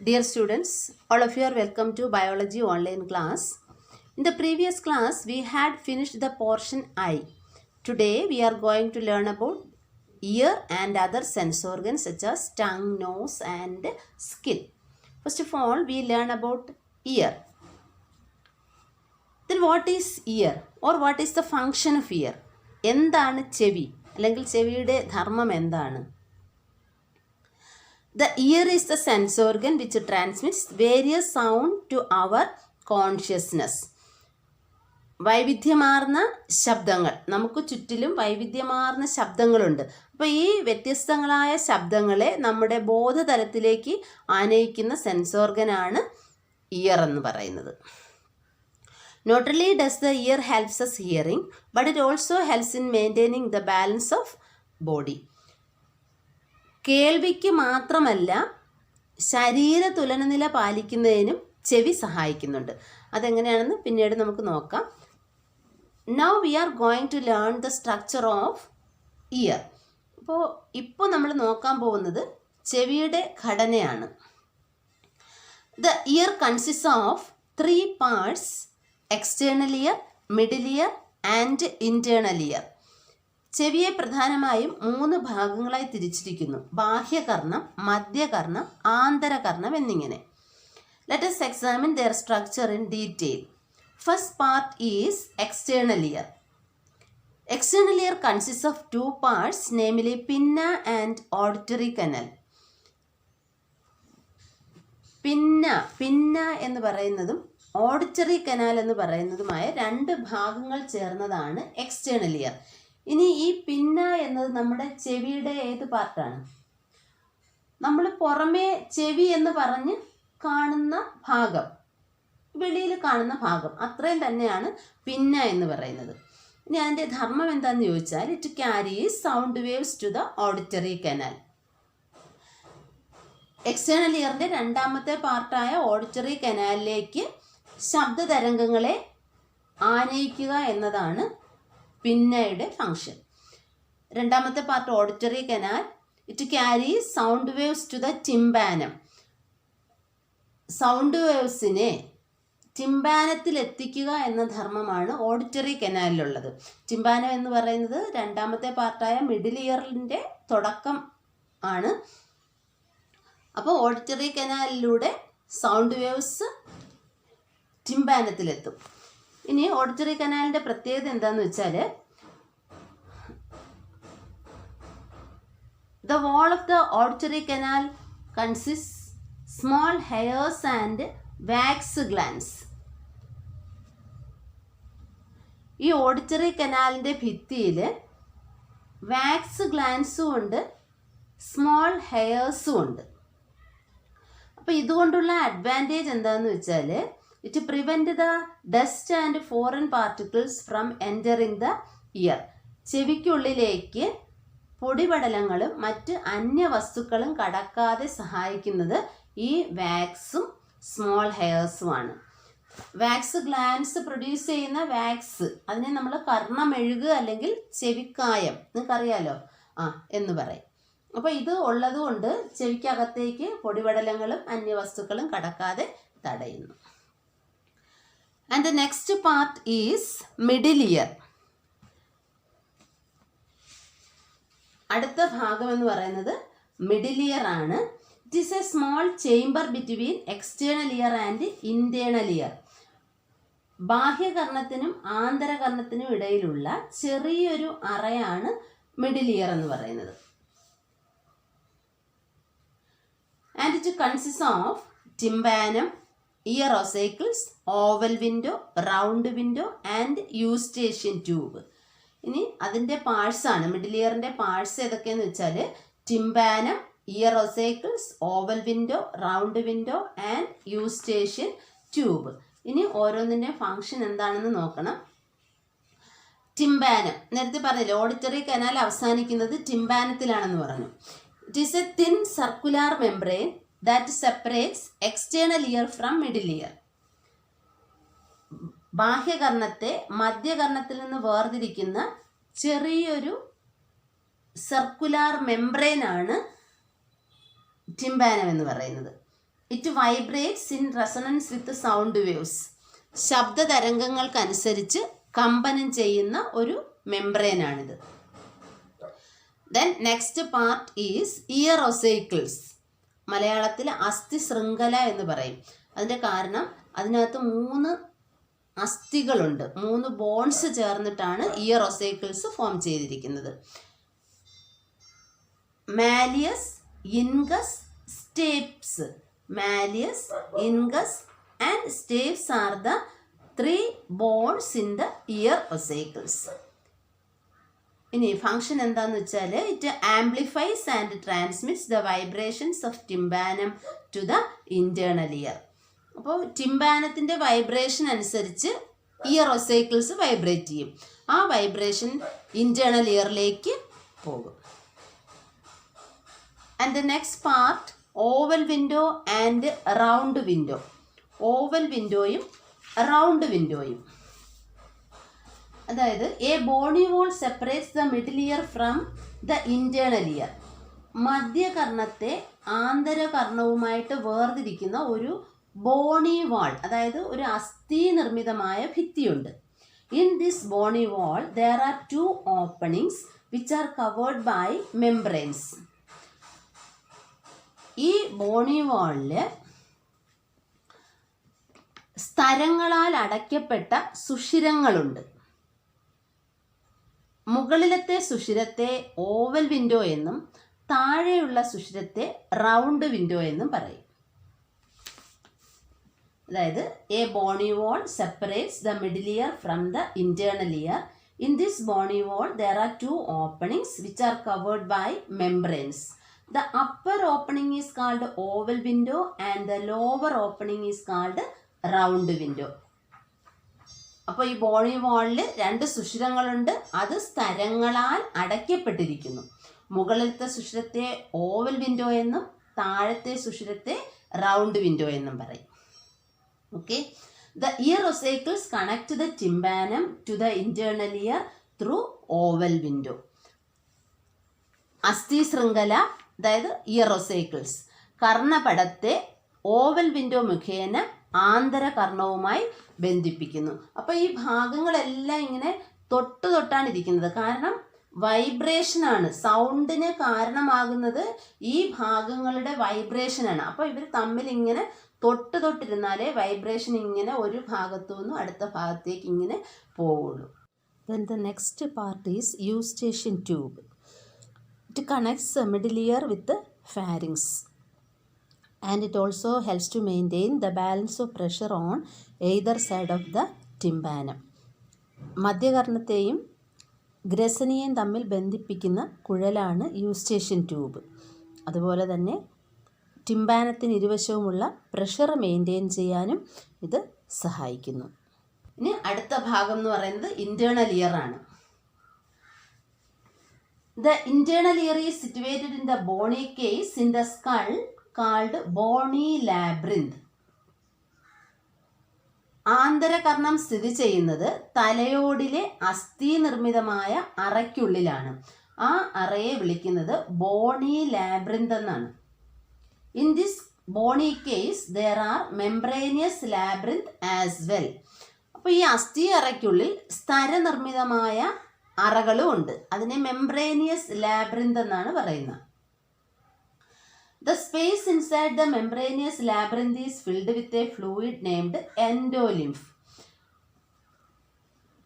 Dear students, all of you are welcome to biology online class. In the previous class, we had finished the portion I. Today, we are going to learn about ear and other sense organs such as tongue, nose and skin. First of all, we learn about ear. Then what is ear or what is the function of ear? എന്താണ് ചെവി അല്ലെങ്കിൽ ചെവിയുടെ ധർമ്മം എന്താണ്? The ear is the sense organ which transmits various sound to our consciousness. വൈവിധ്യമാർന്ന ശബ്ദങ്ങൾ, നമുക്ക് ചുറ്റിലും വൈവിധ്യമാർന്ന ശബ്ദങ്ങളുണ്ട്. അപ്പോൾ ഈ വ്യത്യസ്തങ്ങളായ ശബ്ദങ്ങളെ നമ്മുടെ ബോധതലത്തിലേക്ക് ആനയിക്കുന്ന സെൻസ് ഓർഗനാണ് ഇയർ എന്ന് പറയുന്നത്. Not only does the ear helps us hearing, but it also helps in maintaining the balance of body. കേൾവിക്ക് മാത്രമല്ല ശരീര തുലനനില പാലിക്കുന്നതിനും ചെവി സഹായിക്കുന്നുണ്ട്. അതെങ്ങനെയാണെന്ന് പിന്നീട് നമുക്ക് നോക്കാം. Now we are going to learn the structure of ear. ഇപ്പോൾ നമ്മൾ നോക്കാൻ പോകുന്നത് ചെവിയുടെ ഘടനയാണ്. The ear consists of 3 parts: external ear, middle ear and internal ear. ചെവിയെ പ്രധാനമായും 3 ഭാഗങ്ങളായി തിരിച്ചിരിക്കുന്നു: ബാഹ്യകർണം, മധ്യകർണം, ആന്തരകർണം എന്നിങ്ങനെ. Let us examine their structure in detail. First part is external ear. External ear consists of 2 parts, namely pinna and auditory canal. പിന്ന എന്ന് പറയുന്നതും auditory canal എന്ന് പറയുന്നതുമായ 2 ഭാഗങ്ങൾ ചേർന്നതാണ് എക്സ്റ്റേണൽ ഇയർ. ഇനി ഈ പിന്ന എന്നത് നമ്മുടെ ചെവിയുടെ ഏത് പാർട്ടാണ്? നമ്മൾ പുറമേ ചെവി എന്ന് പറഞ്ഞ് കാണുന്ന ഭാഗം, വെളിയിൽ കാണുന്ന ഭാഗം, അത്രയും തന്നെയാണ് പിന്ന എന്ന് പറയുന്നത്. ഇനി അതിൻ്റെ ധർമ്മം എന്താണെന്ന് ചോദിച്ചാൽ, it carries sound waves to the auditory canal. External ഇയറിൻ്റെ 2ാമത്തെ പാർട്ടായ ഓഡിറ്ററി കനാലിലേക്ക് ശബ്ദതരംഗങ്ങളെ ആനയിക്കുക എന്നതാണ് പിന്നയുടെ ഫങ്ഷൻ. 2ാമത്തെ part auditory canal, it carries sound waves to the tympanum. Sound വേവ്സിനെ ടിംബാനത്തിൽ എത്തിക്കുക എന്ന ധർമ്മമാണ് ഓഡിറ്ററി കനാലിലുള്ളത്. ടിംബാനം എന്ന് പറയുന്നത് 2ാമത്തെ പാർട്ടായ മിഡിൽ ഇയറിൻ്റെ തുടക്കം ആണ്. അപ്പോൾ ഓഡിറ്ററി കനാലിലൂടെ സൗണ്ട് വേവ്സ് ടിംബാനത്തിലെത്തും. ഇനി ഓഡിറ്ററി കനാലിൻ്റെ പ്രത്യേകത എന്താണെന്ന് വെച്ചാൽ, the wall of the auditory canal consists small hairs and wax glands. ഈ ഓഡിറ്ററി കനാലിൻ്റെ ഭിത്തിയിൽ വാക്സ് ഗ്ലാൻസും ഉണ്ട്, സ്മോൾ ഹെയർസും ഉണ്ട്. അപ്പോൾ ഇതുകൊണ്ടുള്ള അഡ്വാൻറ്റേജ് എന്താണെന്ന് വെച്ചാൽ, it prevent the dust and foreign particles from entering the ear. ചെവിക്കുള്ളിലേക്ക് പൊടിപടലങ്ങളും മറ്റ് അന്യവസ്തുക്കളും കടക്കാതെ സഹായിക്കുന്നത് ഈ വാക്സും സ്മോൾ ഹെയർസുമാണ്. വാക്സ് ഗ്ലാൻസ് പ്രൊഡ്യൂസ് ചെയ്യുന്ന വാക്സ്, അതിനെ നമ്മൾ കർണമെഴുക് അല്ലെങ്കിൽ ചെവിക്കായം, നിങ്ങൾക്കറിയാലോ, എന്ന് പറയും. അപ്പോൾ ഇത് ഉള്ളതുകൊണ്ട് ചെവിക്കകത്തേക്ക് പൊടിപടലങ്ങളും അന്യവസ്തുക്കളും കടക്കാതെ തടയുന്നു. And the next part is middle ear. അടുത്ത ഭാഗം എന്ന് പറയുന്നത് മിഡിൽ ഇയർ ആണ്. It is a small chamber between external ear and internal ear. ബാഹ്യകർണത്തിനും ആന്തരകർണത്തിനും ഇടയിലുള്ള ചെറിയൊരു അറയാണ് മിഡിൽ ഇയർ എന്ന് പറയുന്നത്. And it consist of tympanum, ear ossicles, oval window, round window and Eustachian tube. ഇനി അതിൻ്റെ പാർട്സാണ്, മിഡിൽ ഇയറിൻ്റെ പാർട്സ് ഏതൊക്കെയെന്ന് വെച്ചാൽ, tympanum, ear ossicles, oval window, round window and Eustachian tube. ഇനി ഓരോന്നിൻ്റെ ഫങ്ഷൻ എന്താണെന്ന് നോക്കണം. ടിംബാനം, നേരത്തെ പറഞ്ഞില്ലേ ഓഡിറ്ററി കനാൽ അവസാനിക്കുന്നത് ടിംബാനത്തിലാണെന്ന് പറഞ്ഞു. It is a thin circular membrane that separates external ear from middle ear. ബാഹ്യകർണത്തെ മധ്യകർണത്തിൽ നിന്ന് വേർതിരിക്കുന്ന ചെറിയൊരു സർക്കുലാർ മെംബ്രെയിനാണ് ടിംബാനം എന്ന് പറയുന്നത്. It vibrates in resonance with sound waves. ശബ്ദ തരംഗങ്ങൾക്കനുസരിച്ച് കമ്പനം ചെയ്യുന്ന ഒരു മെംബ്രെയിനാണിത്. Then next part is ear ossicles. മലയാളത്തിൽ അസ്ഥി ശൃംഖല എന്ന് പറയും. അതിൻ്റെ കാരണം അതിനകത്ത് 3 അസ്ഥികളുണ്ട്, 3 ബോൺസ് ചേർന്നിട്ടാണ് ഇയർ ഒസൈക്കിൾസ് ഫോം ചെയ്തിരിക്കുന്നത്. Malleus, incus, stapes. Malleus, incus and സ്റ്റേപ്സ് R the 3 bones in the ear ossicles. ഇനി ഫങ്ഷൻ എന്താണെന്ന് വെച്ചാൽ it amplifies and transmits the vibrations of tympanum to the internal ear. അപ്പോൾ ടിംബാനത്തിൻ്റെ വൈബ്രേഷൻ അനുസരിച്ച് ear ossicles vibrate ചെയ്യും. ആ vibration internal ഇയറിലേക്ക് പോകും. And the next part oval window and round window. Oval വിൻഡോയും റൗണ്ട് വിൻഡോയും. അതായത് a bony wall separates the middle ear from the internal ear. മധ്യകർണത്തെ ആന്തരകർണവുമായിട്ട് വേർതിരിക്കുന്ന ഒരു ബോണി വാൾ, അതായത് ഒരു അസ്ഥി നിർമ്മിതമായ ഭിത്തിയുണ്ട്. In this bony wall there are 2 openings which are covered by membranes. ഈ ബോണി വാളിൽ സ്തരങ്ങളാൽ അടയ്ക്കപ്പെട്ട സുഷിരങ്ങളുണ്ട്. മുകളിലത്തെ സുഷിരത്തെ ഓവൽ വിൻഡോ എന്നും താഴെയുള്ള സുഷിരത്തെ റൗണ്ട് വിൻഡോ എന്നും പറയും. അതായത് a bony wall separates the middle ear from the internal ear. In this bony wall there are 2 openings which are covered by membranes. The upper opening is called oval window and the lower opening is called round window. അപ്പോൾ ഈ ബോണി വാളിൽ 2 സുഷിരങ്ങളുണ്ട്. അത് സ്തരങ്ങളാൽ അടയ്ക്കപ്പെട്ടിരിക്കുന്നു. മുകളിലത്തെ സുഷിരത്തെ oval window എന്നും താഴത്തെ സുഷിരത്തെ round window എന്നും പറയും. Okay. The ear ossicles connect the tympanum to the internal ear through oval window. അസ്ഥി ശൃംഖല, അതായത് ഇയർ ഒസൈക്കിൾസ്, കർണപടത്തെ ഓവൽ വിൻഡോ മുഖേന ആന്തരകർണവുമായി ബന്ധിപ്പിക്കുന്നു. അപ്പോൾ ഈ ഭാഗങ്ങളെല്ലാം ഇങ്ങനെ തൊട്ടാണ് ഇരിക്കുന്നത്. കാരണം വൈബ്രേഷനാണ്, സൗണ്ടിന് കാരണമാകുന്നത് ഈ ഭാഗങ്ങളുടെ വൈബ്രേഷനാണ്. അപ്പോൾ ഇവർ തമ്മിൽ ഇങ്ങനെ തൊട്ടിരുന്നാലേ വൈബ്രേഷൻ ഇങ്ങനെ ഒരു ഭാഗത്തു നിന്നും അടുത്ത ഭാഗത്തേക്ക് ഇങ്ങനെ പോവുള്ളൂ. Then the next part is eustachian tube. It connects the middle ear with the pharynx. And it also helps to maintain the balance of pressure on either side of the tympanum. മധ്യകർണത്തെയും ഗ്രസനിയെയും തമ്മിൽ ബന്ധിപ്പിക്കുന്ന കുഴലാണ് Eustachian tube. അതുപോലെ തന്നെ ടിംബാനത്തിന് ഇരുവശവുമുള്ള pressure maintain ചെയ്യാനും ഇത് സഹായിക്കുന്നു. ഇനി അടുത്ത ഭാഗം എന്ന് പറയുന്നത് ഇന്റേണൽ ഇയർ ആണ്. The internal ear is situated in the bony case in the skull called bony labyrinth. ആന്തരകർണം സ്ഥിതി ചെയ്യുന്നത് തലയോടിലെ അസ്ഥി നിർമ്മിതമായ അറയ്ക്കുള്ളിലാണ്. ആ അറയെ വിളിക്കുന്നത് ബോണി ലാബ്രിന്ത് എന്നാണ്. In this bony case there are membranous labyrinth as well. അപ്പോൾ ഈ അസ്ഥി അറയ്ക്കുള്ളിൽ സ്തരനിർമ്മിതമായ അറകളും ഉണ്ട്. അതിനെ മെംബ്രേനിയസ് ലാബ്രിന്ത് എന്നാണ് പറയുന്നത്. The space inside the membranous labyrinth is filled with a fluid named endolymph.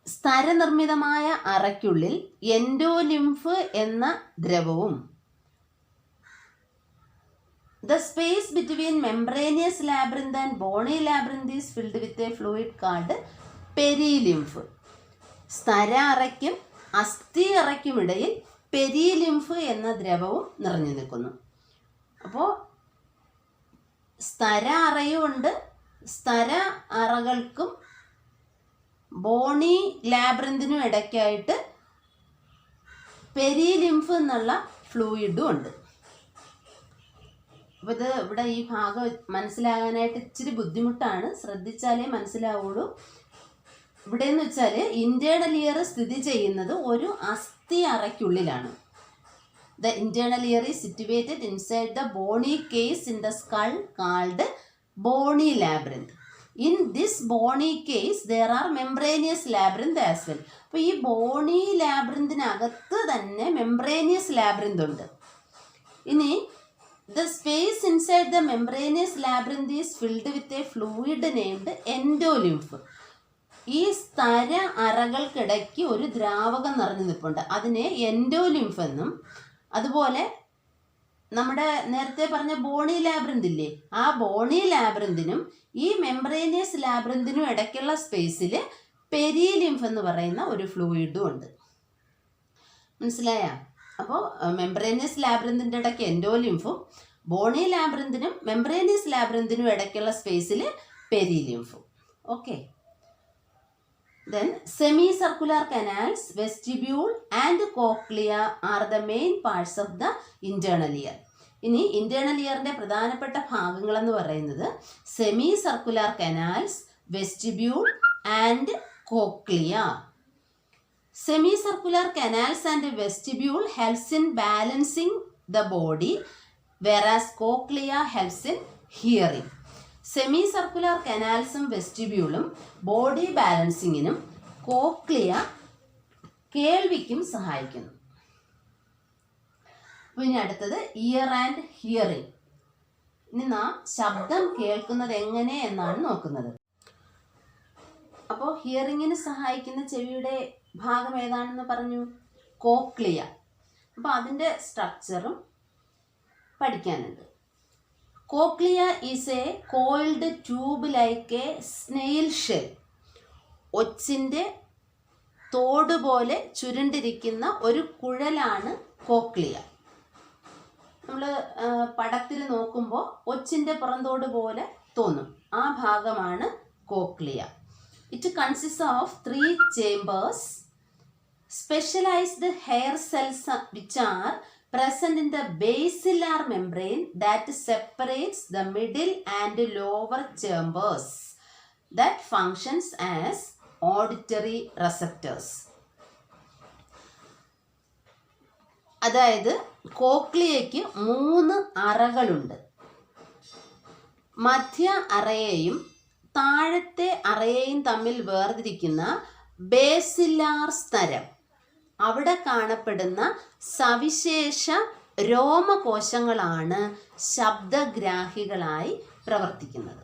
സ്തരനിർമ്മിതമായ അറയ്ക്കുള്ളിൽ എൻഡോലിംഫ് എന്ന ദ്രവവും The space between membranous labyrinth and bony labyrinth is filled with a fluid called perilymph. സ്തര അറയ്ക്കും അസ്ഥി അറയ്ക്കുമിടയിൽ perilymph എന്ന ദ്രവവും നിറഞ്ഞു നിൽക്കുന്നു. അപ്പോൾ സ്തര അറയുമുണ്ട്, സ്തര അറകൾക്കും ബോണി ലാബ്രിന്തിനും ഇടയ്ക്കായിട്ട് പെരിലിംഫ് എന്നുള്ള ഫ്ലൂയിഡും ഉണ്ട്. അപ്പോൾ ഇത് ഇവിടെ ഈ ഭാഗം മനസ്സിലാകാനായിട്ട് ഇച്ചിരി ബുദ്ധിമുട്ടാണ്, ശ്രദ്ധിച്ചാലേ മനസ്സിലാവുള്ളൂ. ഇവിടെ എന്ന് വെച്ചാൽ ഇന്റേണൽ ഇയർ സ്ഥിതി ചെയ്യുന്നത് ഒരു അസ്ഥി അറയ്ക്കുള്ളിലാണ്. The internal ear is situated inside the bony case in the skull called bony labyrinth. In this bony case there are membranous labyrinth as well. അപ്പോൾ ഈ ബോണി ലാബ്രിന്തിനകത്ത് തന്നെ മെംബ്രേനിയസ് ലാബ്രിന്ത് ഉണ്ട്. ഇനി the space inside the membranous labyrinth is filled with a fluid named endolymph. ഈ സ്തര അറകൾക്കിടയ്ക്ക് ഒരു ദ്രാവകം നിറഞ്ഞു നിൽപ്പുണ്ട്. അതിനെ എൻഡോലിംഫ് എന്നും, അതുപോലെ നമ്മുടെ നേരത്തെ പറഞ്ഞ ബോണി ലാബ്രിന്ത് ഇല്ലേ, ആ ബോണി ലാബ്രിന്തിനും ഈ മെംബ്രേനിയസ് ലാബ്രിന്തിനും ഇടയ്ക്കുള്ള സ്പേസിൽ പെരിലിംഫ് എന്ന് പറയുന്ന ഒരു ഫ്ലൂയിഡും ഉണ്ട്. മനസ്സിലായ? അപ്പോൾ മെംബ്രേനിയസ് ലാബ്രിന്തിൻ്റെ ഇടയ്ക്ക് എൻഡോലിംഫും ബോണി ലാബ്രിന്തിനും മെംബ്രേനിയസ് ലാബ്രിന്തിനും ഇടയ്ക്കുള്ള സ്പേസിൽ പെരിലിംഫും. Okay. Then semicircular canals, vestibule and cochlea are the main parts of the internal ear. ഇനി ഇന്റേണൽ ഇയറിന്റെ പ്രധാനപ്പെട്ട ഭാഗങ്ങൾ എന്ന് പറയുന്നത് semi circular canals, vestibule and cochlea. Semi circular canals and vestibule helps in balancing the body, whereas cochlea helps in hearing. Semi circular കനാൽസും വെസ്റ്റിബ്യൂളും body ബാലൻസിങ്ങിനും cochlea കേൾവിക്കും സഹായിക്കുന്നു. പിന്നെ അടുത്തത് ഇയർ ആൻഡ് ഹിയറിംഗ്. ഇനി നാം ശബ്ദം കേൾക്കുന്നത് എങ്ങനെ എന്നാണ് നോക്കുന്നത്. അപ്പോൾ ഹിയറിങ്ങിന് സഹായിക്കുന്ന ചെവിയുടെ ഭാഗം ഏതാണെന്ന് പറഞ്ഞു? കോക്ലിയ. അപ്പോൾ അതിൻ്റെ സ്ട്രക്ചറും പഠിക്കാനുണ്ട്. Cochlea is a coiled tube like a snail shell. ഒച്ചിൻ്റെ തോട് പോലെ ചുരുണ്ടിരിക്കുന്ന ഒരു കുഴലാണ് കോക്ലിയ. നമ്മൾ പടത്തിൽ നോക്കുമ്പോൾ ഒച്ചിൻ്റെ പുറന്തോട് പോലെ തോന്നും, ആ ഭാഗമാണ് cochlea. It consist of 3 chambers, specialized hair cells which are present in the basilar membrane that separates the middle and lower chambers that functions as auditory receptors. അതായത് കോക്ലിയയ്ക്ക് 3 അറകളുണ്ട്. മധ്യ അറയെയും താഴത്തെ അറയെയും തമ്മിൽ വേർതിരിക്കുന്ന ബേസിലാർ സ്തരം, അവിടെ കാണപ്പെടുന്ന സവിശേഷ രോമകോശങ്ങളാണ് ശബ്ദഗ്രാഹികളായി പ്രവർത്തിക്കുന്നത്.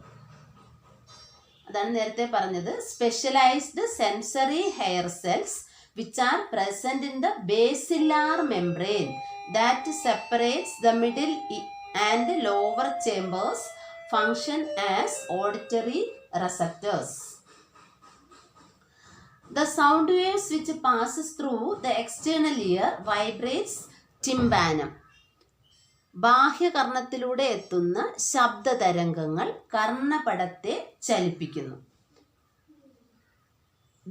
അതാണ് നേരത്തെ പറഞ്ഞത്, specialised sensory hair cells which are present in the basilar membrane that separates the middle and lower chambers function as auditory receptors. The sound waves which passes through the external ear vibrates tympanum. ബാഹ്യകർണത്തിലൂടെ എത്തുന്ന ശബ്ദതരംഗങ്ങൾ കർണപടത്തെ ചലിപ്പിക്കുന്നു.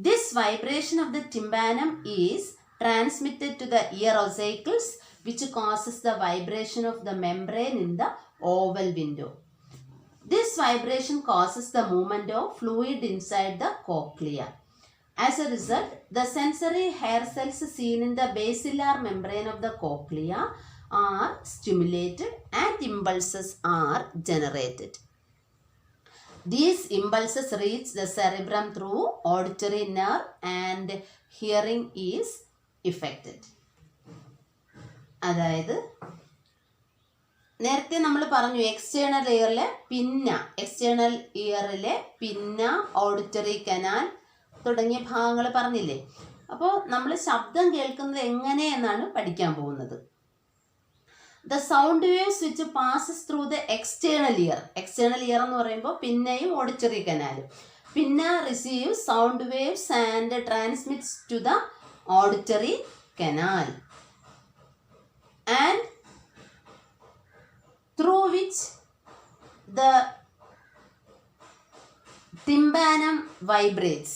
This vibration of the tympanum is transmitted to the ear ossicles which causes the vibration of the membrane in the oval window. This vibration causes the movement of fluid inside the cochlea. As a result, the sensory hair cells seen in the basilar membrane of the cochlea are stimulated and impulses are generated. These impulses reach the cerebrum through auditory nerve and hearing is affected. അതായത് നേരത്തെ നമ്മൾ പറഞ്ഞു external ഇയറിലെ പിന്ന, auditory canal തുടങ്ങിയ ഭാഗങ്ങൾ പറഞ്ഞില്ലേ. അപ്പോൾ നമ്മൾ ശബ്ദം കേൾക്കുന്നത് എങ്ങനെ എന്നാണ് പഠിക്കാൻ പോകുന്നത്. The sound waves which passes through the external ear എന്ന് പറയുമ്പോൾ പിന്നെയും ഓഡിറ്ററി കനാലും. പിന്നെ receives sound waves and transmits to the auditory canal and through which the tympanum vibrates.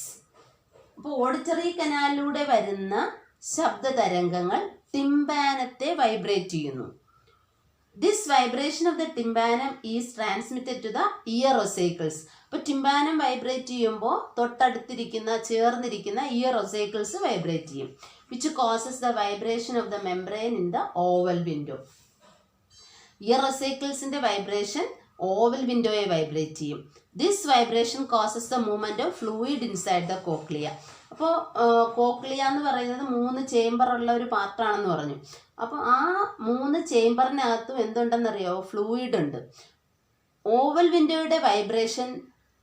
അപ്പോൾ ഓഡിറ്ററി കനാലിലൂടെ വരുന്ന ശബ്ദതരംഗങ്ങൾ ടിംപാനത്തെ വൈബ്രേറ്റ് ചെയ്യുന്നു. This vibration of the tympanum is transmitted to the ear ossicles. അപ്പോൾ ടിമ്പാനം വൈബ്രേറ്റ് ചെയ്യുമ്പോൾ തൊട്ടടുത്തിരിക്കുന്ന ചേർന്നിരിക്കുന്ന ഇയർ ഒസൈക്കിൾസ് വൈബ്രേറ്റ് ചെയ്യും. Which causes the vibration of the membrane in the oval window. Ear ഒസൈക്കിൾസിൻ്റെ വൈബ്രേഷൻ ഓവൽ വിൻഡോയെ vibrate ചെയ്യും. This vibration causes the movement of fluid inside the cochlea. അപ്പോൾ cochlea എന്ന് പറയുന്നത് 3 ചേംബർ ഉള്ള ഒരു പാർട്ടാണെന്ന് പറഞ്ഞു. അപ്പോൾ ആ 3 ചേംബറിനകത്തും എന്തുണ്ടെന്നറിയോ? ഫ്ലൂയിഡ് ഉണ്ട്. ഓവൽ വിൻഡോയുടെ വൈബ്രേഷൻ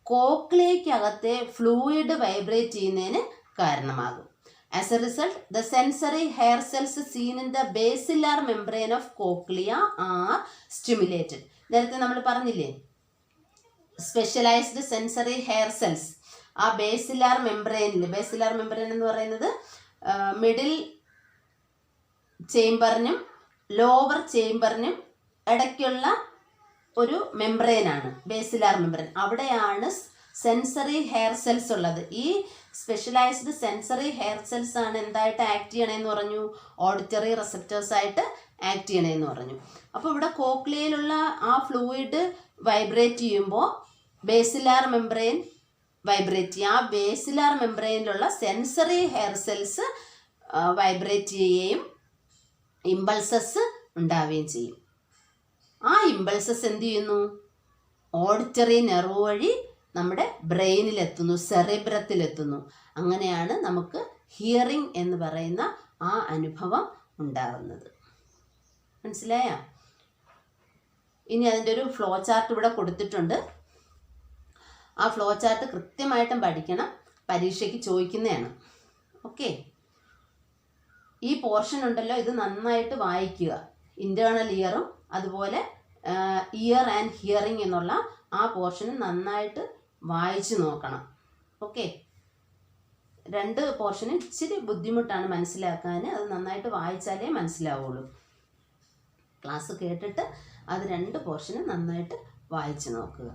കോക്ലിയയ്ക്കകത്തെ ഫ്ലൂയിഡ് വൈബ്രേറ്റ് ചെയ്യുന്നതിന് കാരണമാകും. As a result, the sensory hair cells seen in the basilar membrane of cochlea are stimulated. നേരത്തെ നമ്മൾ പറഞ്ഞില്ലേ, സ്പെഷ്യലൈസ്ഡ് സെൻസറി ഹെയർ സെൽസ് ആ ബേസിലാർ മെംബ്രെയിൻ എന്ന് പറയുന്നത് മിഡിൽ ചേംബറിനും ലോവർ ചേംബറിനും ഇടയ്ക്കുള്ള ഒരു മെംബ്രെയിനാണ് ബേസിലാർ മെംബ്രെയിൻ. അവിടെയാണ് സെൻസറി ഹെയർ സെൽസ് ഉള്ളത്. ഈ സ്പെഷ്യലൈസ്ഡ് സെൻസറി ഹെയർ സെൽസ് ആണ് എന്തായിട്ട് ആക്ട് ചെയ്യണമെന്ന് പറഞ്ഞു? ഓഡിറ്ററി റിസപ്റ്റേഴ്സ് ആയിട്ട് ആക്ട് ചെയ്യണമെന്ന് പറഞ്ഞു. അപ്പോൾ ഇവിടെ കോക്ലിയയിലുള്ള ആ ഫ്ലൂയിഡ് വൈബ്രേറ്റ് ചെയ്യുമ്പോൾ ബേസിലാർ മെംബ്രെയിൻ വൈബ്രേറ്റ് ചെയ്യും. ആ ബേസിലാർ മെംബ്രെയിനിലുള്ള സെൻസറി ഹെയർ സെൽസ് വൈബ്രേറ്റ് ചെയ്യുകയും ഇമ്പൾസസ് ഉണ്ടാവുകയും ചെയ്യും. ആ ഇമ്പൾസസ് എന്ത് ചെയ്യുന്നു? ഓഡിറ്ററി നെർവ് വഴി നമ്മുടെ ബ്രെയിനിലെത്തുന്നു, സെറിബ്രത്തിലെത്തുന്നു. അങ്ങനെയാണ് നമുക്ക് ഹിയറിംഗ് എന്ന് പറയുന്ന ആ അനുഭവം ഉണ്ടാകുന്നത്. മനസ്സിലായോ? ഇനി അതിൻ്റെ ഒരു ഫ്ലോ ചാർട്ട് ഇവിടെ കൊടുത്തിട്ടുണ്ട്. ആ ഫ്ലോ ചാർട്ട് കൃത്യമായിട്ടും പഠിക്കണം, പരീക്ഷയ്ക്ക് ചോദിക്കുന്നതാണ്. ഓക്കെ, ഈ പോർഷൻ ഉണ്ടല്ലോ, ഇത് നന്നായിട്ട് വായിക്കുക. ഇൻറ്റേർണൽ ഇയറും അതുപോലെ ഇയർ ആൻഡ് ഹിയറിംഗ് എന്നുള്ള ആ പോർഷനും നന്നായിട്ട് വായിച്ചു നോക്കണം. ഓക്കെ, 2 പോർഷനും ഇച്ചിരി ബുദ്ധിമുട്ടാണ് മനസ്സിലാക്കാൻ. അത് നന്നായിട്ട് വായിച്ചാലേ മനസ്സിലാവുള്ളൂ. ക്ലാസ് കേട്ടിട്ട് അത് 2 പോർഷനും നന്നായിട്ട് വായിച്ചു നോക്കുക.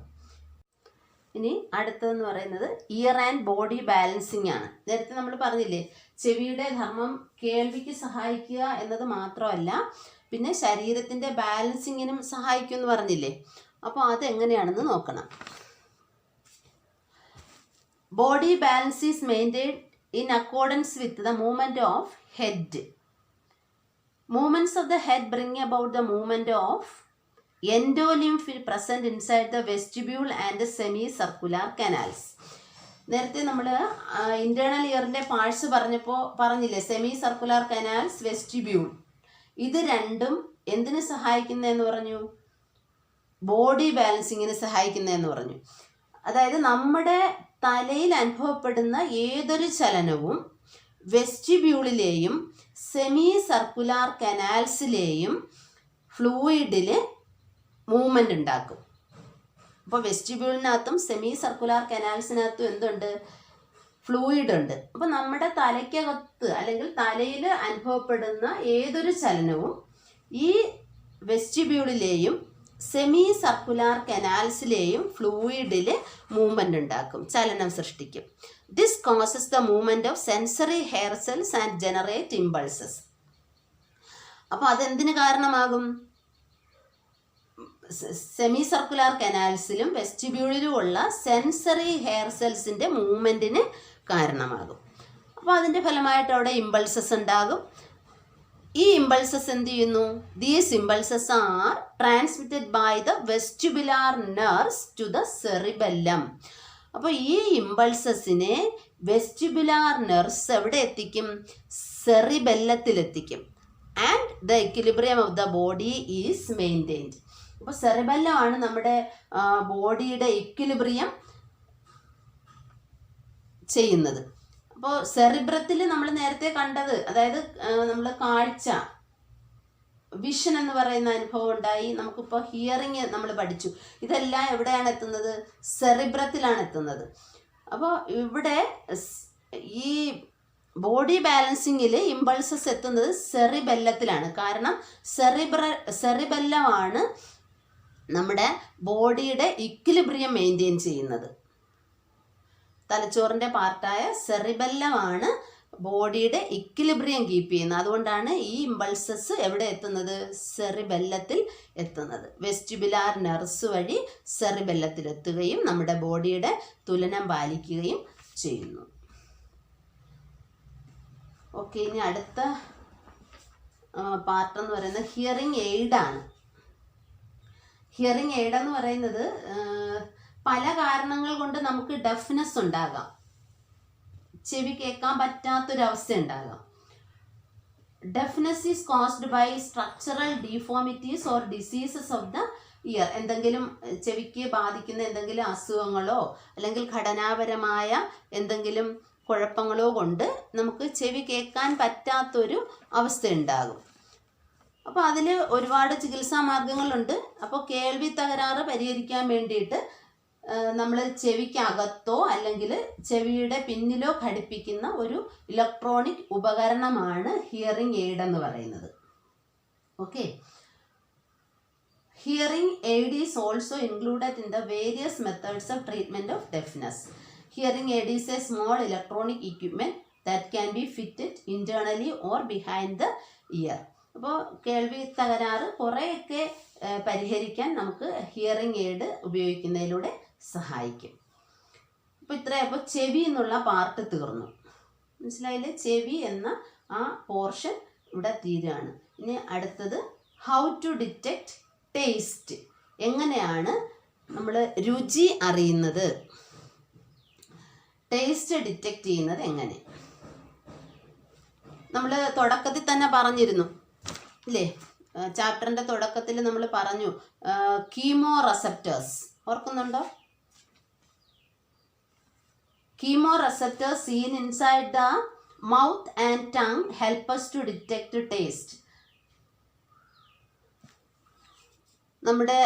ഇനി അടുത്തതെന്ന് പറയുന്നത് ഇയർ ആൻഡ് ബോഡി ബാലൻസിങ് ആണ്. നേരത്തെ നമ്മൾ പറഞ്ഞില്ലേ, ചെവിയുടെ ധർമ്മം കേൾവിക്ക് സഹായിക്കുക എന്നത് മാത്രമല്ല, പിന്നെ ശരീരത്തിൻ്റെ ബാലൻസിങ്ങിനും സഹായിക്കുമെന്ന് പറഞ്ഞില്ലേ. അപ്പോൾ അതെങ്ങനെയാണെന്ന് നോക്കണം. Body balance is maintained in accordance with the movement of head. Movements of the head bring about the movement of endolymph present inside the vestibule and semicircular canals. നേരത്തെ നമ്മൾ ഇൻറ്റേർണൽ ഇയറിൻ്റെ പാർട്സ് പറഞ്ഞില്ലേ, സെമി സർക്കുലർ കനാൽസ്, വെസ്റ്റിബ്യൂൾ. ഇത് രണ്ടും എന്തിനു സഹായിക്കുന്നതെന്ന് പറഞ്ഞു? Body ബാലൻസിങ്ങിന് സഹായിക്കുന്നതെന്ന് പറഞ്ഞു. അതായത് നമ്മുടെ തലയിൽ അനുഭവപ്പെടുന്ന ഏതൊരു ചലനവും വെസ്റ്റിബ്യൂളിലെയും സെമി സർക്കുലാർ കനാൽസിലെയും ഫ്ലൂയിഡിൽ മൂവ്മെൻ്റ് ഉണ്ടാക്കും. അപ്പോൾ വെസ്റ്റിബ്യൂളിനകത്തും സെമി സർക്കുലാർ കനാൽസിനകത്തും എന്തുണ്ട്? ഫ്ലൂയിഡ് ഉണ്ട്. അപ്പോൾ നമ്മുടെ തലയ്ക്കകത്ത് അല്ലെങ്കിൽ തലയിൽ അനുഭവപ്പെടുന്ന ഏതൊരു ചലനവും ഈ വെസ്റ്റിബ്യൂളിലെയും സെമി സർക്കുലാർ കനാൽസിലെയും ഫ്ലൂയിഡിൽ മൂവ്മെൻ്റ് ഉണ്ടാക്കും, ചലനം സൃഷ്ടിക്കും. This causes the movement of sensory hair cells and generate impulses. അപ്പോൾ അതെന്തിന് കാരണമാകും? സെമി സർക്കുലാർ കനാൽസിലും വെസ്റ്റിബ്യൂളിലും ഉള്ള സെൻസറി ഹെയർ സെൽസിൻ്റെ മൂവ്മെൻറ്റിന് കാരണമാകും. അപ്പോൾ അതിൻ്റെ ഫലമായിട്ട് അവിടെ ഇമ്പൾസസ് ഉണ്ടാകും. ഈ ഇമ്പൾസസ് എന്ത് ചെയ്യുന്നു? These impulses are transmitted by the vestibular nerves to the cerebellum. അപ്പോൾ ഈ ഇമ്പൾസസിനെ വെസ്റ്റിബുലാർ നെർവ്സ് എവിടെ എത്തിക്കും? സെറിബെല്ലത്തിലെത്തിക്കും. And the equilibrium of the body is maintained. അപ്പോൾ സെറിബെല്ലം ആണ് നമ്മുടെ ബോഡിയുടെ ഇക്വിലിബ്രിയം ചെയ്യുന്നത്. അപ്പോൾ സെറിബ്രത്തിൽ നമ്മൾ നേരത്തെ കണ്ടത്, അതായത് നമ്മൾ കാഴ്ച, വിഷൻ എന്ന് പറയുന്ന അനുഭവം ഉണ്ടായി. നമുക്കിപ്പോൾ ഹിയറിങ് നമ്മൾ പഠിച്ചു. ഇതെല്ലാം എവിടെയാണ് എത്തുന്നത്? സെറിബ്രത്തിലാണ് എത്തുന്നത്. അപ്പോൾ ഇവിടെ ഈ ബോഡി ബാലൻസിങ്ങിൽ ഇമ്പൾസസ് എത്തുന്നത് സെറിബെല്ലത്തിലാണ്. കാരണം സെറിബെല്ലമാണ് നമ്മുടെ ബോഡിയുടെ ഇക്വിലിബ്രിയം മെയിൻറ്റെയിൻ ചെയ്യുന്നത്. തലച്ചോറിൻ്റെ പാർട്ടായ സെറിബെല്ലമാണ് ബോഡിയുടെ ഇക്വിലിബ്രിയം കീപ്പ് ചെയ്യുന്നത്. അതുകൊണ്ടാണ് ഈ ഇമ്പൾസസ് എവിടെ എത്തുന്നത്? സെറിബെല്ലത്തിൽ എത്തുന്നത്. വെസ്റ്റിബുലാർ നെർവ്സ് വഴി സെറിബെല്ലത്തിൽ എത്തുകയും നമ്മുടെ ബോഡിയുടെ തുലനം പാലിക്കുകയും ചെയ്യുന്നു. ഓക്കെ, ഇനി അടുത്ത പാർട്ട് എന്ന് പറയുന്നത് ഹിയറിംഗ് എയ്ഡാണ്. ഹിയറിംഗ് എയ്ഡ് എന്ന് പറയുന്നത് പല കാരണങ്ങൾ കൊണ്ട് നമുക്ക് ഡെഫ്നെസ് ഉണ്ടാകാം, ചെവി കേൾക്കാൻ പറ്റാത്തൊരവസ്ഥ ഉണ്ടാകാം. Deafness is caused by structural deformities or diseases of the ear. എന്തെങ്കിലും ചെവിക്ക് ബാധിക്കുന്ന എന്തെങ്കിലും അസുഖങ്ങളോ അല്ലെങ്കിൽ ഘടനാപരമായ എന്തെങ്കിലും കുഴപ്പങ്ങളോ കൊണ്ട് നമുക്ക് ചെവി കേൾക്കാൻ പറ്റാത്തൊരു അവസ്ഥ ഉണ്ടാകും. അപ്പോൾ അതിൽ ഒരുപാട് ചികിത്സാ മാർഗങ്ങളുണ്ട്. അപ്പോൾ കേൾവി തകരാറ് പരിഹരിക്കാൻ വേണ്ടിയിട്ട് നമ്മൾ ചെവിക്കകത്തോ അല്ലെങ്കിൽ ചെവിയുടെ പിന്നിലോ ഘടിപ്പിക്കുന്ന ഒരു ഇലക്ട്രോണിക് ഉപകരണമാണ് ഹിയറിംഗ് എയ്ഡ് എന്ന് പറയുന്നത്. Okay, hearing aid is also included in the various methods of treatment of deafness. Hearing aid is a small electronic equipment that can be fitted internally or behind the ear. അപ്പോൾ കേൾവി തകരാറ് കുറേയൊക്കെ പരിഹരിക്കാൻ നമുക്ക് hearing aid ഉപയോഗിക്കുന്നതിലൂടെ സഹായിക്കും. അപ്പോൾ ഇത്രയപ്പോൾ ചെവി എന്നുള്ള പാർട്ട് തീർന്നു. മനസ്സിലായില്ലേ? ചെവി എന്ന ആ പോർഷൻ ഇവിടെ തീരുകയാണ്. ഇനി അടുത്തത് ഹൗ ടു ഡിറ്റക്റ്റ് ടേസ്റ്റ്. എങ്ങനെയാണ് നമ്മൾ രുചി അറിയുന്നത്, ടേസ്റ്റ് ഡിറ്റക്റ്റ് ചെയ്യുന്നത് എങ്ങനെ? നമ്മൾ തുടക്കത്തിൽ തന്നെ പറഞ്ഞിരുന്നു ഇല്ലേ, ചാപ്റ്ററിൻ്റെ തുടക്കത്തിൽ നമ്മൾ പറഞ്ഞു കീമോ റെസെപ്റ്റേഴ്സ്, ഓർക്കുന്നുണ്ടോ? Chemo receptors seen inside the mouth and tongue help us to detect taste. നമ്മുടെ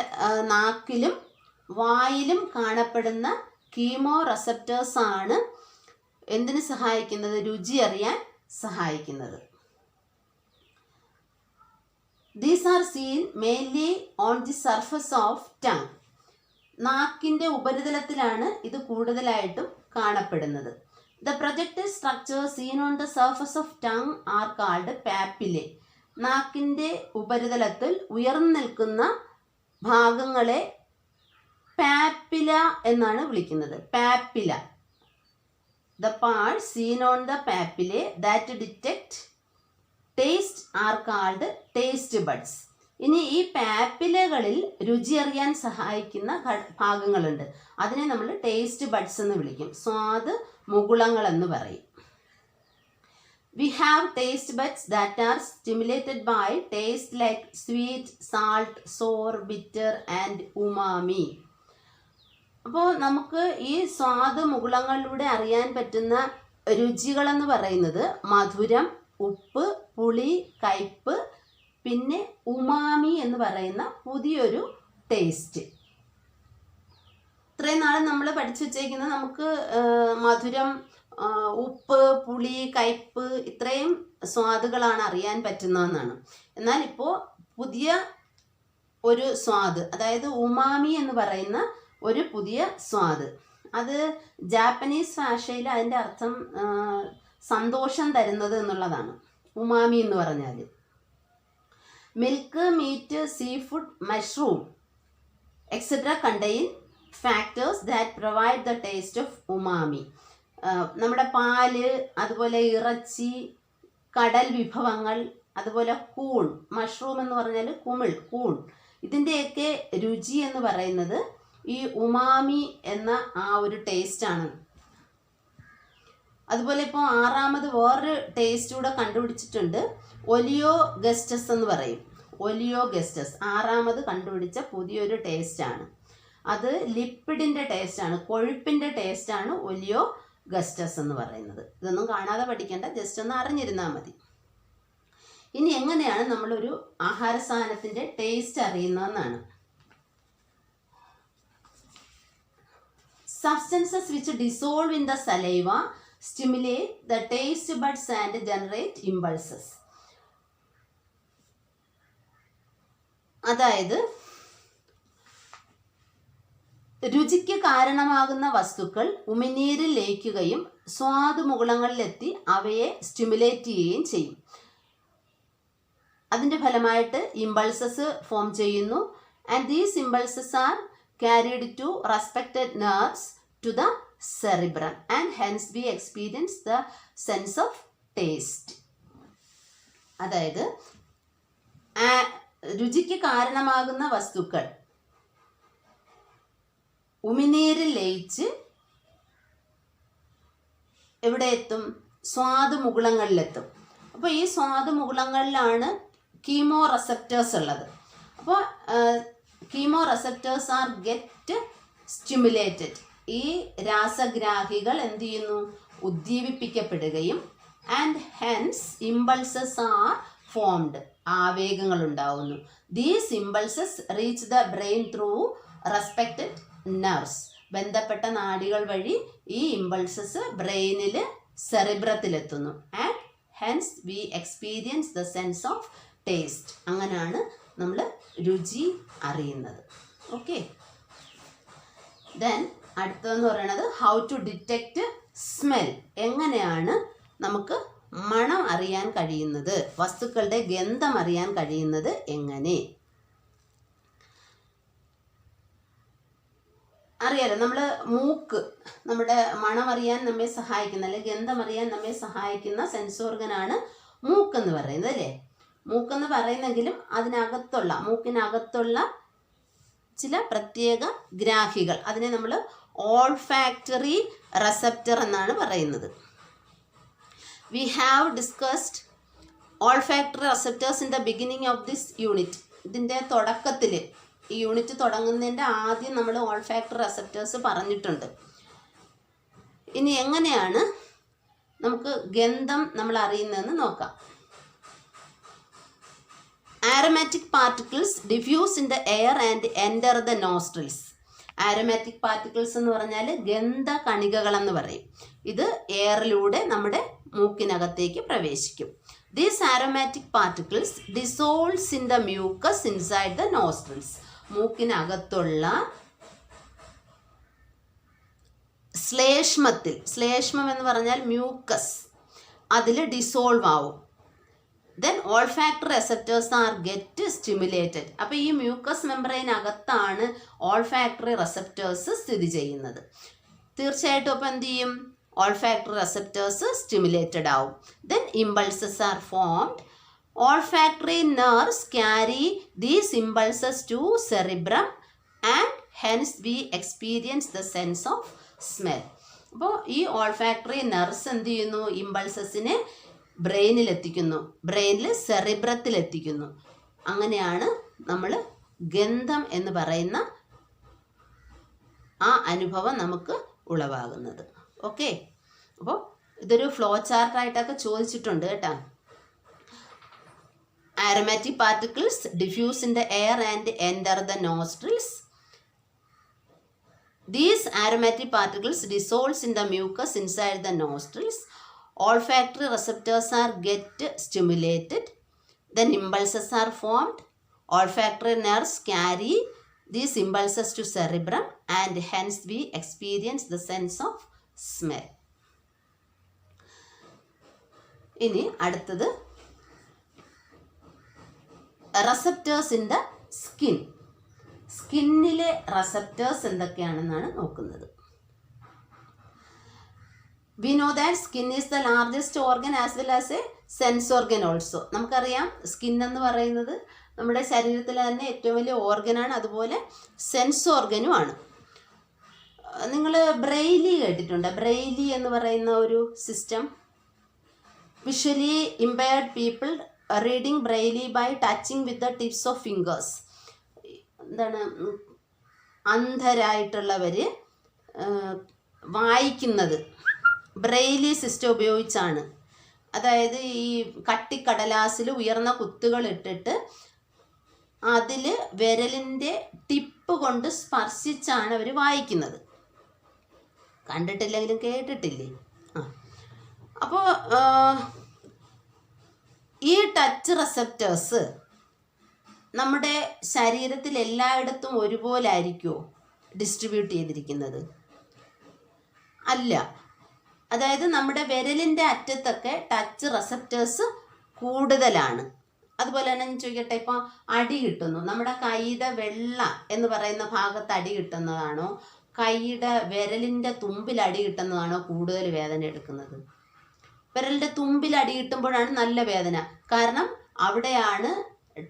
നാക്കിലും വായിലും കാണപ്പെടുന്ന കീമോ റെസെപ്റ്റേഴ്സ് ആണ് എന്തിന് സഹായിക്കുന്നത്? രുചി അറിയാൻ സഹായിക്കുന്നത്. These are seen mainly on the surface of tongue. നാക്കിൻ്റെ ഉപരിതലത്തിലാണ് ഇത് കൂടുതലായിട്ടും കാണപ്പെടുന്നത്. The projected structure seen on the surface of tongue are called papillae. നാക്കിൻ്റെ ഉപരിതലത്തിൽ ഉയർന്നു നിൽക്കുന്ന ഭാഗങ്ങളെ പാപ്പില എന്നാണ് വിളിക്കുന്നത്. Papilla. The parts seen on the papillae that detect taste are called taste buds. ഇനി ഈ പാപ്പിലകളിൽ രുചി അറിയാൻ സഹായിക്കുന്ന ഭാഗങ്ങളുണ്ട്. അതിനെ നമ്മൾ ടേസ്റ്റ് ബഡ്സ് എന്ന് വിളിക്കും. സ്വാദ് മുകുളങ്ങൾ എന്ന് പറയും. We have taste buds that are stimulated by taste like sweet, salt, sour, bitter and umami. അപ്പോൾ നമുക്ക് ഈ സ്വാദ് മുകുളങ്ങളിലൂടെ അറിയാൻ പറ്റുന്ന രുചികളെന്ന് പറയുന്നത് മധുരം, ഉപ്പ്, പുളി, കയ്പ്പ്, പിന്നെ ഉമാമി എന്ന് പറയുന്ന പുതിയൊരു ടേസ്റ്റ്. ഇത്രയും നാൾ നമ്മൾ പഠിച്ചു വച്ചേക്കുന്നത് നമുക്ക് മധുരം, ഉപ്പ്, പുളി, കയ്പ്പ് ഇത്രയും സ്വാദുകളാണ് അറിയാൻ പറ്റുന്നതെന്നാണ്. എന്നാൽ ഇപ്പോൾ പുതിയ ഒരു സ്വാദ്, അതായത് ഉമാമി എന്ന് പറയുന്ന ഒരു പുതിയ സ്വാദ്, അത് ജാപ്പനീസ് ഭാഷയിൽ അതിൻ്റെ അർത്ഥം സന്തോഷം തരുന്നത് എന്നുള്ളതാണ്. ഉമാമി എന്ന് പറഞ്ഞാൽ milk, meat, seafood, mushroom etcetera contain factors that provide the taste of umami. നമ്മുടെ പാല്, അതുപോലെ ഇറച്ചി, കടൽ വിഭവങ്ങൾ, അതുപോലെ കൂൺ, മഷ്റൂം എന്ന് പറഞ്ഞാൽ കുമിൾ, കൂൺ, ഇതിൻ്റെയൊക്കെ രുചി എന്ന് പറയുന്നത് ഈ ഉമാമി എന്ന ആ ഒരു ടേസ്റ്റാണ്. അതുപോലെ ഇപ്പോൾ ആറാമത് വേറൊരു ടേസ്റ്റ് കൂടെ കണ്ടുപിടിച്ചിട്ടുണ്ട്. ഒലിയോ ഗസ്റ്റസ് എന്ന് പറയും. ഒലിയോ ഗസ്റ്റസ് ആറാമത് കണ്ടുപിടിച്ച പുതിയൊരു ടേസ്റ്റാണ്. അത് ലിപ്പിഡിൻ്റെ ടേസ്റ്റാണ്, കൊഴുപ്പിൻ്റെ ടേസ്റ്റാണ് ഒലിയോ ഗസ്റ്റസ് എന്ന് പറയുന്നത്. ഇതൊന്നും കാണാതെ പഠിക്കേണ്ട, ജസ്റ്റ് ഒന്ന് അറിഞ്ഞിരുന്നാൽ മതി. ഇനി എങ്ങനെയാണ് നമ്മളൊരു ആഹാര സാധനത്തിൻ്റെ taste അറിയുന്നതെന്നാണ്. Substances which dissolve in the saliva stimulate the taste buds and generate impulses. അതായത് രുചിക്ക് കാരണമാകുന്ന വസ്തുക്കൾ ഉമിനീരിൽ ലയിക്കുകയും സ്വാദുമുകുളങ്ങളിലെത്തി അവയെ സ്റ്റിമുലേറ്റ് ചെയ്യുകയും ചെയ്യും. അതിൻ്റെ ഫലമായിട്ട് ഇമ്പൾസസ് ഫോം ചെയ്യുന്നു. And these impulses R carried to respected nerves to the cerebrum and hence we experience the sense of taste. അതായത് രുചിക്ക് കാരണമാകുന്ന വസ്തുക്കൾ ഉമിനീരിൽ ലയിച്ച് എവിടെ എത്തും? സ്വാദുമുകുളങ്ങളിലെത്തും. അപ്പോൾ ഈ സ്വാദുമുകുളങ്ങളിലാണ് കീമോ റിസപ്റ്റേഴ്സ് ഉള്ളത്. അപ്പോൾ chemo receptors are get stimulated. ഈ രാസഗ്രാഹികൾ എന്ത് ചെയ്യുന്നു? ഉദ്ദീപിപ്പിക്കപ്പെടുകയും and hence impulses are formed. ആവേഗങ്ങൾ ഉണ്ടാവുന്നു. These impulses reach the brain through respected nerves. ബന്ധപ്പെട്ട നാഡികൾ വഴി ഈ ഇമ്പൾസസ് ബ്രെയിനിൽ സെറിബ്രത്തിലെത്തുന്നു. And hence we experience the sense of taste. അങ്ങനെയാണ് നമ്മൾ രുചി അറിയുന്നത്. ഓക്കെ, ദെൻ അടുത്തതെന്ന് പറയുന്നത് ഹൗ ടു ഡിറ്റക്റ്റ് സ്മെൽ. എങ്ങനെയാണ് നമുക്ക് മണം അറിയാൻ കഴിയുന്നത്? വസ്തുക്കളുടെ ഗന്ധം അറിയാൻ കഴിയുന്നത് എങ്ങനെ? അറിയാലോ, നമ്മൾ മൂക്ക് നമ്മുടെ മണം അറിയാൻ നമ്മെ സഹായിക്കുന്ന അല്ലെങ്കിൽ ഗന്ധം അറിയാൻ നമ്മെ സഹായിക്കുന്ന സെൻസ് ഓർഗനാണ് മൂക്കെന്ന് പറയുന്നത് അല്ലേ? മൂക്കെന്ന് പറയുന്നെങ്കിലും അതിനകത്തുള്ള മൂക്കിനകത്തുള്ള ചില പ്രത്യേക ഗ്രാഹികൾ, അതിനെ നമ്മൾ ഓൾഫാക്ടറി റിസപ്റ്റർ എന്നാണ് പറയുന്നത്. We have discussed olfactory receptors in the beginning of this unit. ഇതിൻ്റെ തുടക്കത്തിൽ, ഈ യൂണിറ്റ് തുടങ്ങുന്നതിൻ്റെ ആദ്യം നമ്മൾ ഓൾഫാക്ടറി റിസപ്റ്റേഴ്സ് പറഞ്ഞിട്ടുണ്ട്. ഇനി എങ്ങനെയാണ് നമുക്ക് ഗന്ധം നമ്മൾ അറിയുന്നതെന്ന് നോക്കാം. Aromatic particles diffuse in the air and enter the nostrils. Aromatic particles എന്ന് പറഞ്ഞാൽ ഗന്ധ കണികകൾ എന്ന് പറയും. ഇത് എയറിലൂടെ നമ്മുടെ മൂക്കിനകത്തേക്ക് പ്രവേശിക്കും. These aromatic particles dissolves in the mucus inside the nostrils. മൂക്കിനകത്തുള്ള ശ്ലേഷ്മത്തിൽ, ശ്ലേഷ്മം എന്ന് പറഞ്ഞാൽ മ്യൂക്കസ്, അതിൽ ഡിസോൾവ് ആവും. Then olfactory receptors are get stimulated. അപ്പോൾ ഈ മ്യൂക്കസ് മെംബ്രെയിനകത്താണ് ഓൾഫാക്ടറി റിസപ്റ്റേഴ്സ് സ്ഥിതി ചെയ്യുന്നത്. തീർച്ചയായിട്ടും അപ്പോൾ എന്ത് ചെയ്യും? ഓൾഫാക്ടറി റിസപ്റ്റേഴ്സ് സ്റ്റിമുലേറ്റഡ് ആവും. Then impulses are formed. Olfactory nerves carry these impulses to cerebrum and hence we experience the sense of smell. അപ്പോൾ ഈ ഓൾഫാക്ടറി നെർവ്സ് എന്ത് ചെയ്യുന്നു? ഇമ്പൾസസിനെ ബ്രെയിനിലെത്തിക്കുന്നു, ബ്രെയിനിൽ സെറിബ്രത്തിലെത്തിക്കുന്നു. അങ്ങനെയാണ് നമ്മൾ ഗന്ധം എന്ന് പറയുന്ന ആ അനുഭവം നമുക്ക് ഉളവാകുന്നത്. ഓക്കെ, അപ്പോൾ ഇതൊരു ഫ്ലോ ചാർട്ടായിട്ടൊക്കെ ചോദിച്ചിട്ടുണ്ട് കേട്ടോ. Aromatic particles diffuse in the air and enter the nostrils. These aromatic particles dissolves in the mucus inside the nostrils. Olfactory receptors are get stimulated. Then impulses are formed. Olfactory nerves carry these impulses to cerebrum and hence we experience the sense of smell. ഇനി അടുത്തത് receptors in the skin. സ്കിന്നിലെ receptors എന്തൊക്കെയാണെന്നാണ് നോക്കുന്നത്. We know that skin is the largest organ as well as a sense organ also. നമുക്കറിയാം skin എന്ന് പറയുന്നത് നമ്മുടെ ശരീരത്തിലെ തന്നെ ഏറ്റവും വലിയ ഓർഗനാണ്, അതുപോലെ സെൻസ് ഓർഗനുമാണ്. നിങ്ങൾ ബ്രെയിലി കേട്ടിട്ടുണ്ട്? ബ്രെയിലി എന്ന് പറയുന്ന ഒരു system. Visually impaired people reading braille by touching with the tips of fingers. എന്താണ്, അന്ധരായിട്ടുള്ളവർ വായിക്കുന്നത് ബ്രെയിലി സിസ്റ്റം ഉപയോഗിച്ചാണ്. അതായത് ഈ കട്ടിക്കടലാസിൽ ഉയർന്ന കുത്തുകൾ ഇട്ടിട്ട് അതിൽ വിരലിൻ്റെ ടിപ്പ് കൊണ്ട് സ്പർശിച്ചാണ് അവർ വായിക്കുന്നത്. കണ്ടിട്ടില്ലെങ്കിലും കേട്ടിട്ടില്ലേ? അപ്പോൾ ഈ ടച്ച് റിസപ്റ്റേഴ്സ് നമ്മുടെ ശരീരത്തിൽ എല്ലായിടത്തും ഒരുപോലെ ആയിരിക്കുമോ? ഡിസ്ട്രിബ്യൂട്ട് ചെയ്തിരിക്കുന്നത്? അല്ല. അതായത് നമ്മുടെ വിരലിൻ്റെ അറ്റത്തൊക്കെ ടച്ച് റിസപ്റ്റേഴ്സ് കൂടുതലാണ്. അതുപോലെ തന്നെ ഞാൻ ചോദിക്കട്ടെ, ഇപ്പോൾ അടി കിട്ടുന്നു, നമ്മുടെ കൈയുടെ വെള്ള എന്ന് പറയുന്ന ഭാഗത്ത് അടി കിട്ടുന്നതാണോ കൈയുടെ വിരലിൻ്റെ തുമ്പിൽ അടി കിട്ടുന്നതാണോ കൂടുതൽ വേദന എടുക്കുന്നത്? വിരലിൻ്റെ തുമ്പിൽ അടി കിട്ടുമ്പോഴാണ് നല്ല വേദന. കാരണം അവിടെയാണ്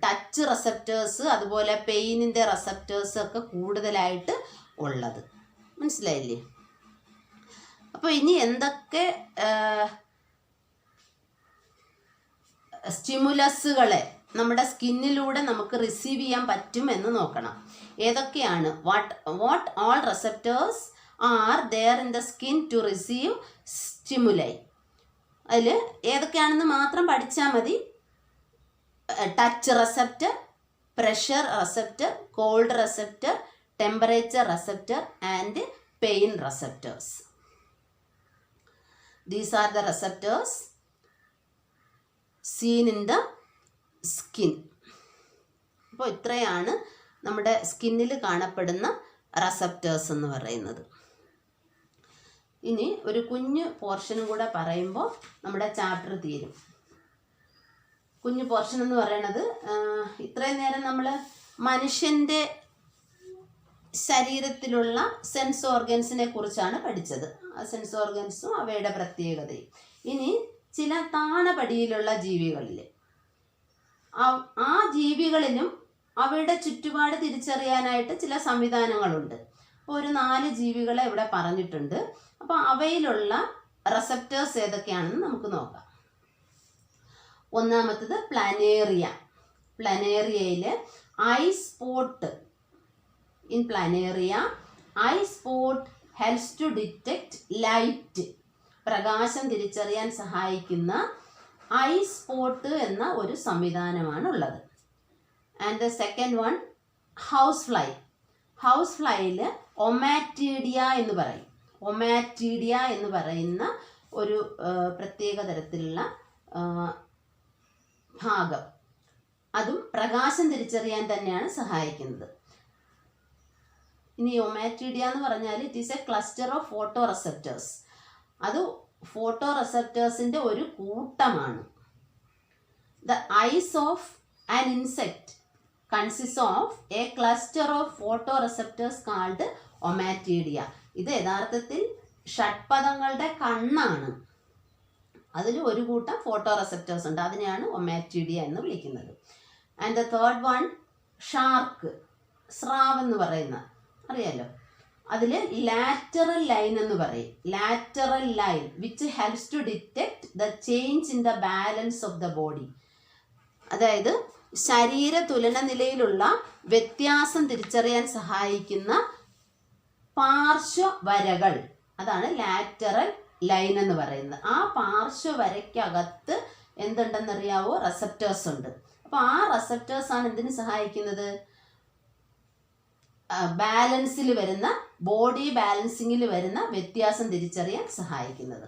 ടച്ച് റിസപ്റ്റേഴ്സ് അതുപോലെ പെയിനിൻ്റെ റിസപ്റ്റേഴ്സ് ഒക്കെ കൂടുതലായിട്ട് ഉള്ളത്. മനസ്സിലായില്ലേ? അപ്പോൾ ഇനി എന്തൊക്കെ സ്റ്റിമുലസുകളെ നമ്മുടെ സ്കിന്നിലൂടെ നമുക്ക് റിസീവ് ചെയ്യാൻ പറ്റും എന്ന് നോക്കണം. ഏതൊക്കെയാണ്? What all receptors are there in the skin to receive stimuli. അതിൽ ഏതൊക്കെയാണെന്ന് മാത്രം പഠിച്ചാൽ മതി. Touch receptor, pressure receptor, cold receptor, temperature receptor and pain receptors. These are the receptors seen in the skin. അപ്പോൾ ഇത്രയാണ് നമ്മുടെ സ്കിന്നിൽ കാണപ്പെടുന്ന റിസപ്റ്റേഴ്സ് എന്ന് പറയുന്നത്. ഇനി ഒരു കുഞ്ഞു പോർഷനും കൂടെ പറയുമ്പോൾ നമ്മുടെ ചാപ്റ്റർ തീരും. കുഞ്ഞു പോർഷൻ എന്ന് പറയുന്നത്, ഇത്രയും നേരം നമ്മൾ മനുഷ്യൻ്റെ ശരീരത്തിലുള്ള സെൻസ് ഓർഗൻസിനെ കുറിച്ചാണ് പഠിച്ചത്. ആ സെൻസ് ഓർഗൻസും അവയുടെ പ്രത്യേകതയും. ഇനി ചില താണപടിയിലുള്ള ജീവികളിൽ, ആ ജീവികളിലും അവയുടെ ചുറ്റുപാട് തിരിച്ചറിയാനായിട്ട് ചില സംവിധാനങ്ങളുണ്ട്. അപ്പോൾ ഒരു 4 ജീവികളെ ഇവിടെ പറഞ്ഞിട്ടുണ്ട്. അപ്പോൾ അവയിലുള്ള റിസപ്റ്റേഴ്സ് ഏതൊക്കെയാണെന്ന് നമുക്ക് നോക്കാം. ഒന്നാമത്തത് പ്ലാനേറിയ. പ്ലാനേറിയയിൽ eye spot. In planaria, eye spot helps to detect light. പ്രകാശം തിരിച്ചറിയാൻ സഹായിക്കുന്ന ഐ സ്പോട്ട് എന്ന ഒരു സംവിധാനമാണുള്ളത്. And the second one, house fly. House ഫ്ലൈയിൽ ഒമാറ്റീഡിയ എന്ന് പറയും. ഒമാറ്റീഡിയ എന്ന് പറയുന്ന ഒരു പ്രത്യേക തരത്തിലുള്ള ഭാഗം, അതും പ്രകാശം തിരിച്ചറിയാൻ തന്നെയാണ് സഹായിക്കുന്നത്. ഇനി ഒമാറ്റീഡിയ എന്ന് പറഞ്ഞാൽ it is A cluster of photo receptors. അത് ഫോട്ടോ റിസപ്റ്റേഴ്സിൻ്റെ ഒരു കൂട്ടമാണ്. The ice of an insect consist of A cluster of photo receptors called ommatidia. ഇത് യഥാർത്ഥത്തിൽ ഷഡ്പദങ്ങളുടെ കണ്ണാണ്. അതിൽ ഒരു കൂട്ടം ഫോട്ടോ റിസപ്റ്റേഴ്സ് ഉണ്ട്. അതിനെയാണ് ഒമാറ്റീഡിയ എന്ന് വിളിക്കുന്നത്. And the third one, shark. സ്രാവ് എന്ന് പറയുന്ന അറിയാലോ. അതിൽ ലാറ്ററൽ ലൈൻ എന്ന് പറയും. Lateral line which helps to detect the change in the balance of the body. അതായത് ശരീര തുലന നിലയിലുള്ള വ്യത്യാസം തിരിച്ചറിയാൻ സഹായിക്കുന്ന പാർശ്വവരകൾ, അതാണ് ലാറ്ററൽ ലൈൻ എന്ന് പറയുന്നത്. ആ പാർശ്വവരയ്ക്കകത്ത് എന്തുണ്ടെന്നറിയാവോ? റിസപ്റ്റേഴ്സ് ഉണ്ട്. അപ്പോൾ ആ റിസപ്റ്റേഴ്സാണ് എന്തിനു സഹായിക്കുന്നത്? ബാലൻസിൽ വരുന്ന, ബോഡി ബാലൻസിങ്ങിൽ വരുന്ന വ്യത്യാസം തിരിച്ചറിയാൻ സഹായിക്കുന്നത്.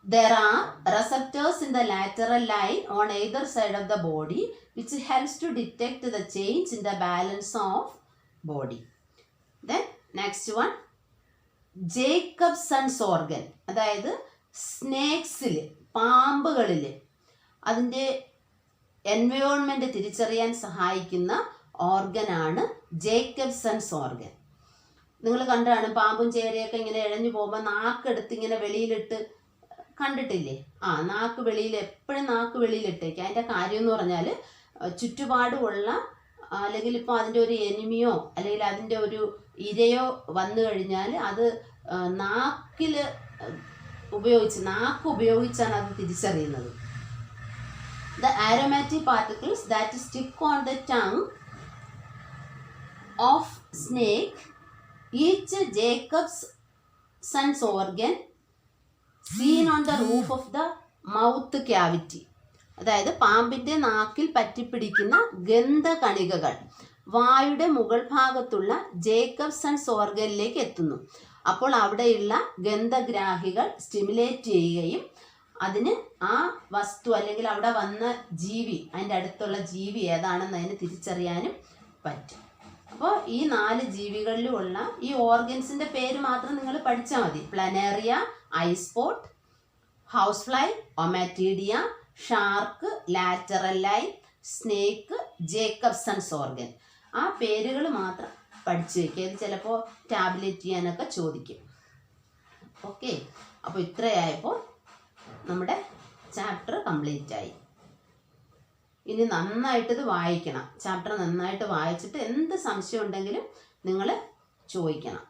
There are receptors in the lateral line on either side of the body which helps to detect the change in the balance of body. Then next one, Jacobson's organ. അതായത് സ്നേക്സിൽ, പാമ്പുകളിൽ അതിൻ്റെ എൻവയോൺമെൻറ്റ് തിരിച്ചറിയാൻ സഹായിക്കുന്ന ഓർഗനാണ് Jacobson's organ. നിങ്ങൾ കണ്ടാണ് പാമ്പും ചേരയൊക്കെ ഇങ്ങനെ ഇഴഞ്ഞു പോകുമ്പോൾ നാക്കെടുത്ത് ഇങ്ങനെ വെളിയിലിട്ട് കണ്ടിട്ടില്ലേ? നാക്ക് വെളിയിൽ, എപ്പോഴും നാക്ക് വെളിയിലിട്ടേക്ക്. അതിൻ്റെ കാര്യം എന്ന് പറഞ്ഞാൽ ചുറ്റുപാടുമുള്ള, അല്ലെങ്കിൽ ഇപ്പോൾ അതിൻ്റെ ഒരു എനിമിയോ അല്ലെങ്കിൽ അതിൻ്റെ ഒരു ഇരയോ വന്നു കഴിഞ്ഞാൽ അത് നാക്ക് ഉപയോഗിച്ചാണ് അത് തിരിച്ചറിയുന്നത്. The aromatic particles that stick on the tongue of snake, each Jacobson's organ seen on the roof of the mouth cavity. അതായത് പാമ്പിൻ്റെ നാക്കിൽ പറ്റിപ്പിടിക്കുന്ന ഗന്ധകണികകൾ വായുടെ മുകൾ ഭാഗത്തുള്ള ജേക്കബ്സൺസ് ഓർഗനിലേക്ക് എത്തുന്നു. അപ്പോൾ അവിടെയുള്ള ഗന്ധഗ്രാഹികൾ സ്റ്റിമുലേറ്റ് ചെയ്യുകയും അതിന് ആ വസ്തു അല്ലെങ്കിൽ അവിടെ വന്ന ജീവി, അതിൻ്റെ അടുത്തുള്ള ജീവി ഏതാണെന്ന് അതിന് തിരിച്ചറിയാനും പറ്റും. അപ്പോൾ ഈ 4 ജീവികളിലുമുള്ള ഈ ഓർഗൻസിൻ്റെ പേര് മാത്രം നിങ്ങൾ പഠിച്ചാൽ മതി. Planaria, eyespot, house fly, ommatidia, shark, lateral line, snake, Jacobson's organ. ആ പേരുകൾ മാത്രം പഠിച്ചു വയ്ക്കുക. ഇത് ചിലപ്പോൾ ടാബ്ലറ്റ് ചെയ്യാനൊക്കെ ചോദിക്കും. ഓക്കെ, അപ്പോൾ ഇത്രയായപ്പോൾ നമ്മുടെ ചാപ്റ്റർ കംപ്ലീറ്റ് ആയി. ഇനി നന്നായിട്ടിത് വായിക്കണം. ചാപ്റ്റർ നന്നായിട്ട് വായിച്ചിട്ട് എന്ത് സംശയം ഉണ്ടെങ്കിലും നിങ്ങൾ ചോദിക്കണം.